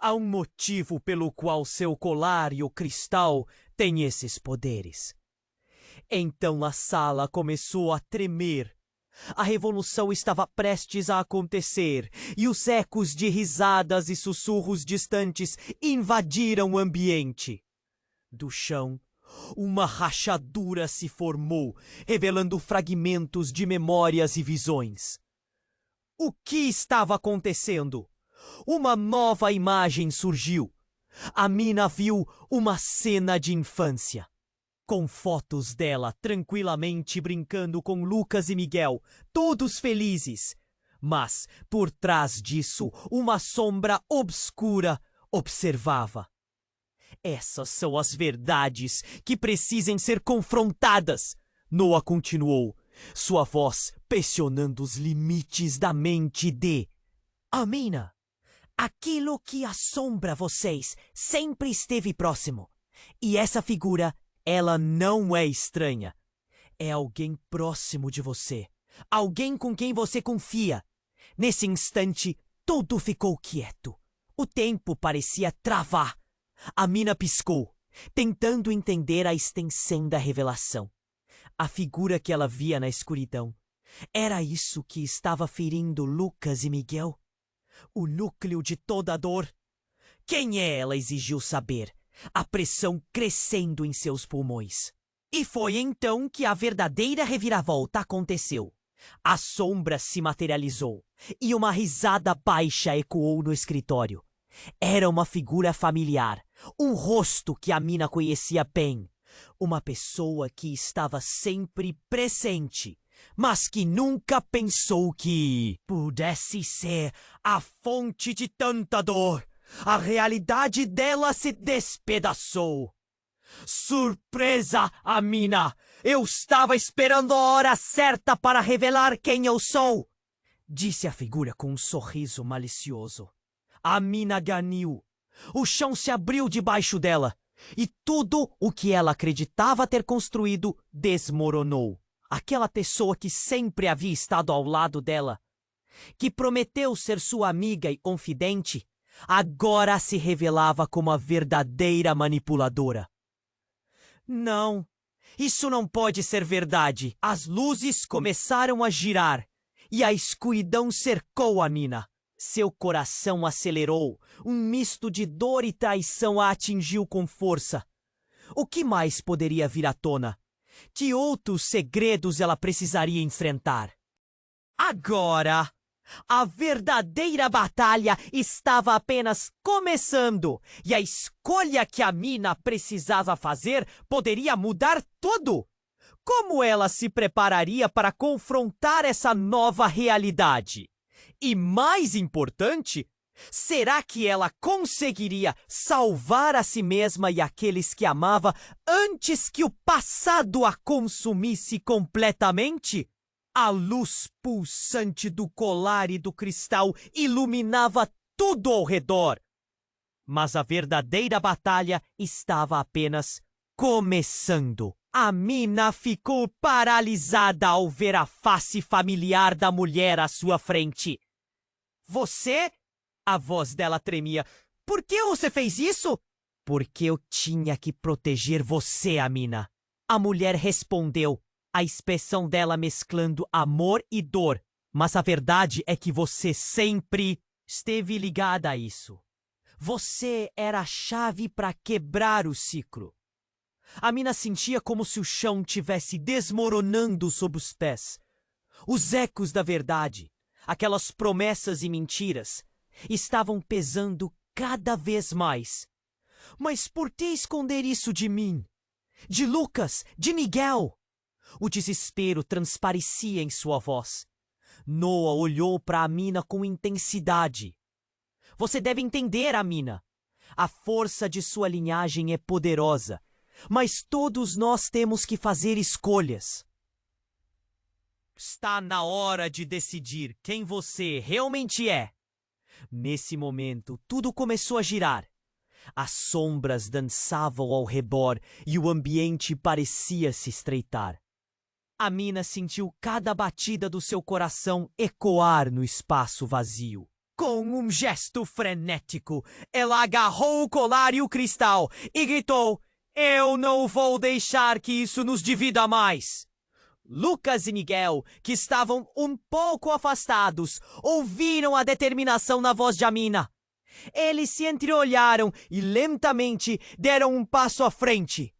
S1: Há um motivo pelo qual seu colar e o cristal têm esses poderes." Então a sala começou a tremer. A revolução estava prestes a acontecer, e os ecos de risadas e sussurros distantes invadiram o ambiente. Do chão, uma rachadura se formou, revelando fragmentos de memórias e visões. O que estava acontecendo? Uma nova imagem surgiu. Amina viu uma cena de infância, com fotos dela tranquilamente brincando com Lucas e Miguel, todos felizes. Mas, por trás disso, uma sombra obscura observava. "Essas são as verdades que precisam ser confrontadas", Noah continuou, sua voz pressionando os limites da mente de Amina. "Aquilo que assombra vocês sempre esteve próximo. E essa figura, ela não é estranha. É alguém próximo de você. Alguém com quem você confia." Nesse instante, tudo ficou quieto. O tempo parecia travar. Amina piscou, tentando entender a extensão da revelação. A figura que ela via na escuridão. Era isso que estava ferindo Lucas e Miguel? O núcleo de toda a dor? Quem é ela? Exigiu saber, a pressão crescendo em seus pulmões. E foi então que a verdadeira reviravolta aconteceu. A sombra se materializou, e uma risada baixa ecoou no escritório. Era uma figura familiar, um rosto que Amina conhecia bem. Uma pessoa que estava sempre presente, mas que nunca pensou que pudesse ser a fonte de tanta dor. A realidade dela se despedaçou. "Surpresa, Amina! Eu estava esperando a hora certa para revelar quem eu sou!" disse a figura com um sorriso malicioso. Amina ganiu. O chão se abriu debaixo dela, e tudo o que ela acreditava ter construído desmoronou. Aquela pessoa que sempre havia estado ao lado dela, que prometeu ser sua amiga e confidente, agora se revelava como a verdadeira manipuladora. "Não, isso não pode ser verdade." As luzes começaram a girar, e a escuridão cercou Amina. Seu coração acelerou. Um misto de dor e traição a atingiu com força. O que mais poderia vir à tona? Que outros segredos ela precisaria enfrentar? Agora, a verdadeira batalha estava apenas começando, e a escolha que a mina precisava fazer poderia mudar tudo. Como ela se prepararia para confrontar essa nova realidade? E mais importante, será que ela conseguiria salvar a si mesma e aqueles que amava antes que o passado a consumisse completamente? A luz pulsante do colar e do cristal iluminava tudo ao redor. Mas a verdadeira batalha estava apenas começando. A mina ficou paralisada ao ver a face familiar da mulher à sua frente. Você? A voz dela tremia. Por que você fez isso? Porque eu tinha que proteger você, Amina. A mulher respondeu, a expressão dela mesclando amor e dor. Mas a verdade é que você sempre esteve ligada a isso. Você era a chave para quebrar o ciclo. Amina sentia como se o chão tivesse desmoronando sob os pés. Os ecos da verdade, aquelas promessas e mentiras, estavam pesando cada vez mais. Mas por que esconder isso de mim? De Lucas? De Miguel? O desespero transparecia em sua voz. Noah olhou para Amina com intensidade. Você deve entender, Amina. A força de sua linhagem é poderosa, mas todos nós temos que fazer escolhas. Está na hora de decidir quem você realmente é. Nesse momento, tudo começou a girar. As sombras dançavam ao redor e o ambiente parecia se estreitar. Amina sentiu cada batida do seu coração ecoar no espaço vazio. Com um gesto frenético, ela agarrou o colar e o cristal e gritou: "Eu não vou deixar que isso nos divida mais!" Lucas e Miguel, que estavam um pouco afastados, ouviram a determinação na voz de Amina. Eles se entreolharam e lentamente deram um passo à frente.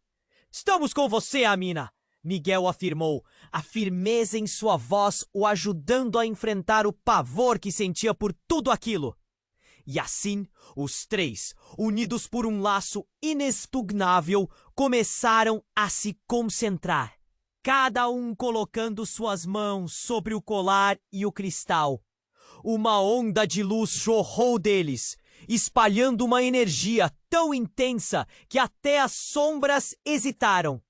S1: "Estamos com você, Amina!" Miguel afirmou, a firmeza em sua voz o ajudando a enfrentar o pavor que sentia por tudo aquilo. E assim, os três, unidos por um laço inexpugnável, começaram a se concentrar. Cada um colocando suas mãos sobre o colar e o cristal. Uma onda de luz jorrou deles, espalhando uma energia tão intensa que até as sombras hesitaram.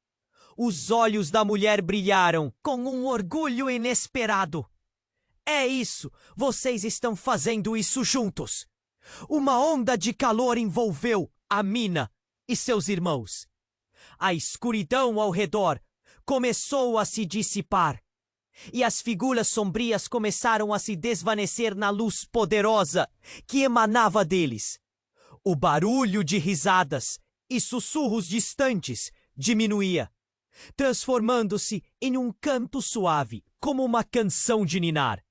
S1: Os olhos da mulher brilharam com um orgulho inesperado. "É isso! Vocês estão fazendo isso juntos!" Uma onda de calor envolveu Amina e seus irmãos. A escuridão ao redor começou a se dissipar, e as figuras sombrias começaram a se desvanecer na luz poderosa que emanava deles. O barulho de risadas e sussurros distantes diminuía, transformando-se em um canto suave, como uma canção de ninar.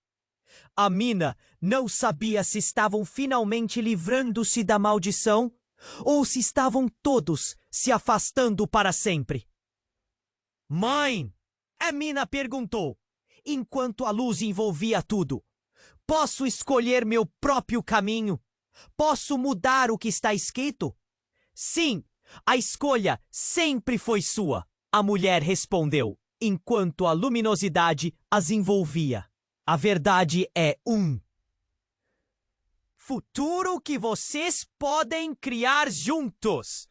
S1: Amina não sabia se estavam finalmente livrando-se da maldição ou se estavam todos se afastando para sempre. "Mãe!" Amina perguntou, enquanto a luz envolvia tudo. "Posso escolher meu próprio caminho? Posso mudar o que está escrito?" "Sim, a escolha sempre foi sua," a mulher respondeu, enquanto a luminosidade as envolvia. "A verdade é um futuro que vocês podem criar juntos."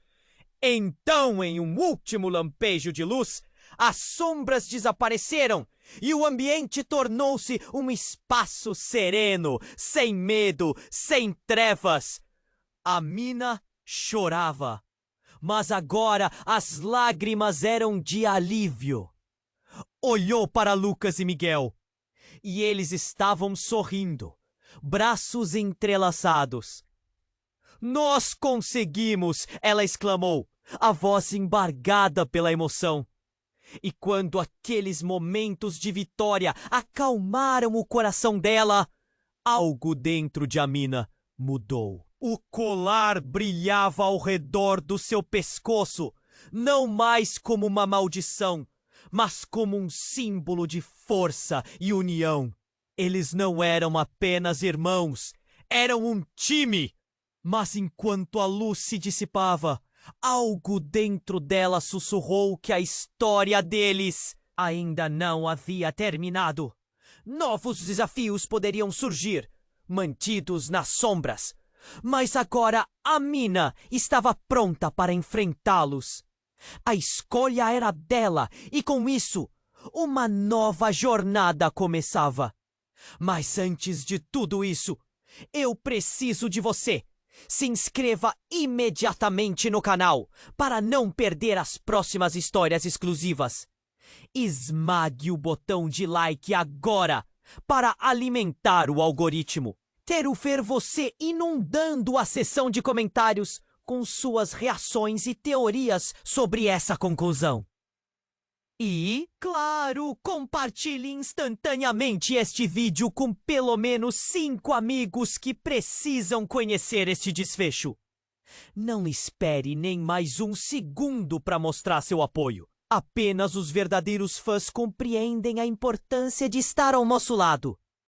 S1: Então, em um último lampejo de luz, as sombras desapareceram e o ambiente tornou-se um espaço sereno, sem medo, sem trevas. Amina chorava, mas agora as lágrimas eram de alívio. Olhou para Lucas e Miguel, e eles estavam sorrindo, braços entrelaçados. "Nós conseguimos!" ela exclamou, a voz embargada pela emoção. E quando aqueles momentos de vitória acalmaram o coração dela, Algo dentro de Amina mudou. O colar brilhava ao redor do seu pescoço, não mais como uma maldição, mas como um símbolo de força e união. Eles não eram apenas irmãos, eram um time. Mas enquanto a luz se dissipava, algo dentro dela sussurrou que a história deles ainda não havia terminado. Novos desafios poderiam surgir, mantidos nas sombras, mas agora Amina estava pronta para enfrentá-los. A escolha era dela e, com isso, uma nova jornada começava. Mas antes de tudo isso, eu preciso de você. Se inscreva imediatamente no canal para não perder as próximas histórias exclusivas. Esmague o botão de like agora para alimentar o algoritmo. Quero ver você inundando a seção de comentários com suas reações e teorias sobre essa conclusão. E, claro, compartilhe instantaneamente este vídeo com pelo menos 5 amigos que precisam conhecer este desfecho. Não espere nem mais um segundo para mostrar seu apoio. Apenas os verdadeiros fãs compreendem a importância de estar ao nosso lado.